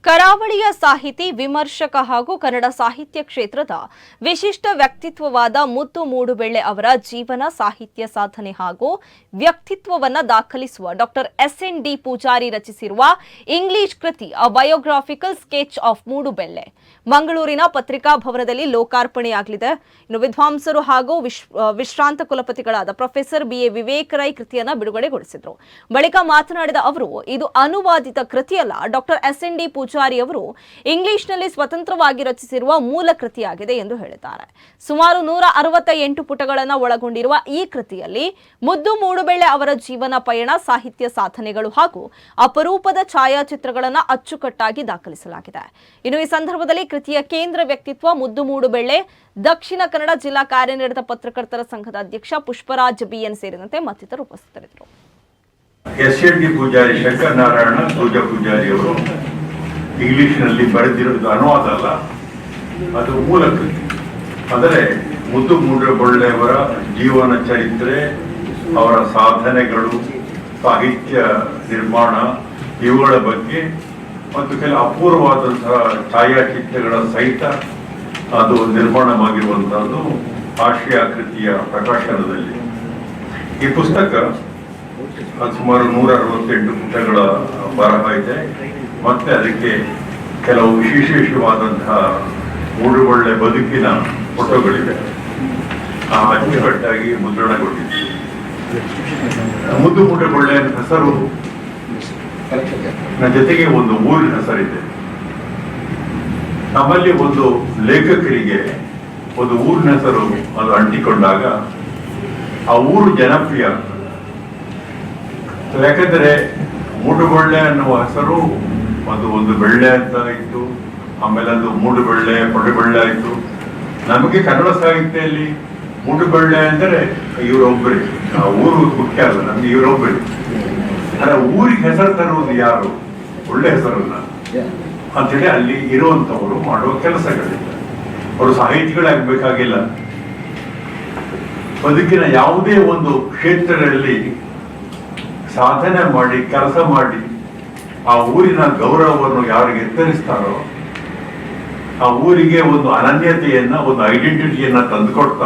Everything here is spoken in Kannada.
ಕರಾವಳಿಯ ಸಾಹಿತಿ, ವಿಮರ್ಶಕ ಹಾಗೂ ಕನ್ನಡ ಸಾಹಿತ್ಯ ಕ್ಷೇತ್ರದ ವಿಶಿಷ್ಟ ವ್ಯಕ್ತಿತ್ವವಾದ ಮುದ್ದು ಮೂಡುಬೆಳ್ಳೆ ಅವರ ಜೀವನ, ಸಾಹಿತ್ಯ ಸಾಧನೆ ಹಾಗೂ ವ್ಯಕ್ತಿತ್ವವನ್ನು ದಾಖಲಿಸುವ ಡಾಕ್ಟರ್ ಎಸ್.ಎನ್.ಡಿ. ಪೂಜಾರಿ ರಚಿಸಿರುವ ಇಂಗ್ಲಿಷ್ ಕೃತಿ ಅ ಬಯೋಗ್ರಾಫಿಕಲ್ ಸ್ಕೆಚ್ ಆಫ್ ಮೂಡುಬೆಳ್ಳೆ ಮಂಗಳೂರಿನ ಪತ್ರಿಕಾ ಭವನದಲ್ಲಿ ಲೋಕಾರ್ಪಣೆಯಾಗಲಿದೆ. ಇನ್ನು ವಿದ್ವಾಂಸರು ಹಾಗೂ ವಿಶ್ರಾಂತ ಕುಲಪತಿಗಳಾದ ಪ್ರೊಫೆಸರ್ ಬಿ.ಎ. ವಿವೇಕ್ ರೈ ಕೃತಿಯನ್ನು ಬಿಡುಗಡೆಗೊಳಿಸಿದರು. ಬಳಿಕ ಮಾತನಾಡಿದ ಅವರು, ಇದು ಅನುವಾದಿತ ಕೃತಿಯಲ್ಲ, ಡಾಕ್ಟರ್ ಎಸ್.ಎನ್.ಡಿ. ಪೂಜಾರಿ ಅವರು ಇಂಗ್ಲಿಷ್ನಲ್ಲಿ ಸ್ವತಂತ್ರವಾಗಿ ರಚಿಸಿರುವ ಮೂಲ ಕೃತಿಯಾಗಿದೆ ಎಂದು ಹೇಳಿದ್ದಾರೆ. ಸುಮಾರು 168 ಪುಟಗಳನ್ನು ಒಳಗೊಂಡಿರುವ ಈ ಕೃತಿಯಲ್ಲಿ ಮುದ್ದು ಮೂಡುಬೆಳ್ಳೆ ಅವರ ಜೀವನ ಪಯಣ, ಸಾಹಿತ್ಯ ಸಾಧನೆಗಳು ಹಾಗೂ ಅಪರೂಪದ ಛಾಯಾಚಿತ್ರಗಳನ್ನು ಅಚ್ಚುಕಟ್ಟಾಗಿ ದಾಖಲಿಸಲಾಗಿದೆ. ಇನ್ನು ಈ ಸಂದರ್ಭದಲ್ಲಿ ಕೃತಿಯ ಕೇಂದ್ರ ವ್ಯಕ್ತಿತ್ವ ಮುದ್ದು ಮೂಡುಬೆಳ್ಳೆ ದಕ್ಷಿಣ ಕನ್ನಡ ಜಿಲ್ಲಾ ಕಾರ್ಯನಿರತ ಪತ್ರಕರ್ತರ ಸಂಘದ ಅಧ್ಯಕ್ಷ ಪುಷ್ಪರಾಜ್ ಬಿಎನ್ ಸೇರಿದಂತೆ ಮತ್ತಿತರರು ಉಪಸ್ಥಿತರಿದ್ದರು. ಎಸ್.ಎನ್.ಡಿ. ಪೂಜಾರಿ, ಶಂಕರ್ ನಾರಾಯಣ ಪೂಜಾರಿ ಅವರು ಇಂಗ್ಲಿಷ್ನಲ್ಲಿ ಬರೆದಿರೋದು ಅನುವಾದ ಅಲ್ಲ, ಅದು ಮೂಲ ಕೃತಿ. ಅಂದರೆ ಮುದ್ದು ಮೂಡುಬೆಳ್ಳೆಯವರ ಜೀವನ ಚರಿತ್ರೆ, ಅವರ ಸಾಧನೆಗಳು, ಸಾಹಿತ್ಯ ನಿರ್ಮಾಣ ಇವುಗಳ ಬಗ್ಗೆ ಮತ್ತು ಕೆಲ ಅಪೂರ್ವವಾದಂತಹ ಛಾಯಾಚಿತ್ರಗಳ ಸಹಿತ ಅದು ನಿರ್ಮಾಣವಾಗಿರುವಂತಹದ್ದು ಆಶಯ ಕೃತಿಯ ಪ್ರಕಾಶನದಲ್ಲಿ. ಈ ಪುಸ್ತಕ ಸುಮಾರು 168 ಪುಟಗಳ ಬರಹ ಇದೆ. ಮತ್ತೆ ಅದಕ್ಕೆ ಕೆಲವು ವಿಶೇಷವಾದಂತಹ ಮೂಡುಬೆಳ್ಳೆ ಬದುಕಿನ ಫೋಟೋಗಳಿವೆ. ಅಚ್ಚುಕಟ್ಟಾಗಿ ಮುದ್ರಣಗೊಂಡಿದೆ. ಮುದ್ದು ಮೂಡುಬೆಳ್ಳೆ ಹೆಸರು ಜೊತೆಗೆ ಒಂದು ಊರಿನ ಹೆಸರಿದೆ. ನಮ್ಮಲ್ಲಿ ಒಂದು ಲೇಖಕರಿಗೆ ಒಂದು ಊರಿನ ಹೆಸರು ಅದು ಅಂಟಿಕೊಂಡಾಗ ಆ ಊರು ಜನಪ್ರಿಯ. ಯಾಕಂದ್ರೆ ಮೂಡುಬೆಳ್ಳೆ ಅನ್ನುವ ಹೆಸರು ಒಂದು ಬೆಳ್ಳೆ ಅಂತ ಇತ್ತು, ಆಮೇಲೆ ಅದು ಮೂಡುಬೆಳ್ಳೆ, ಪೊಡೆಬೆಳ್ಳೆ ಆಯ್ತು. ನಮಗೆ ಕನ್ನಡ ಸಾಹಿತ್ಯದಲ್ಲಿ ಮೂಡುಬೆಳ್ಳೆ ಅಂದರೆ ಇವರೊಬ್ಬರೇ, ಊರು ಮುಖ್ಯ ಅಲ್ಲ, ನಮ್ಗೆ ಇವರೊಬ್ಬರೇ. ಅಂದ್ರೆ ಊರಿಗೆ ಹೆಸರು ತರುವುದು ಯಾರು? ಒಳ್ಳೆ ಹೆಸರನ್ನ ಅಂತೇಳಿ ಅಲ್ಲಿ ಇರುವಂತವರು ಮಾಡುವ ಕೆಲಸಗಳಿಲ್ಲ. ಅವರು ಸಾಹಿತಿಗಳಾಗಬೇಕಾಗಿಲ್ಲ. ಬದುಕಿನ ಯಾವುದೇ ಒಂದು ಕ್ಷೇತ್ರದಲ್ಲಿ ಸಾಧನೆ ಮಾಡಿ, ಕೆಲಸ ಮಾಡಿ, ಆ ಊರಿನ ಗೌರವವನ್ನು ಯಾರಿಗೆ ಎತ್ತರಿಸ್ತಾರೋ ಆ ಊರಿಗೆ ಒಂದು ಅನನ್ಯತೆಯನ್ನ, ಒಂದು ಐಡೆಂಟಿಟಿಯನ್ನ ತಂದುಕೊಡ್ತಾರೆ.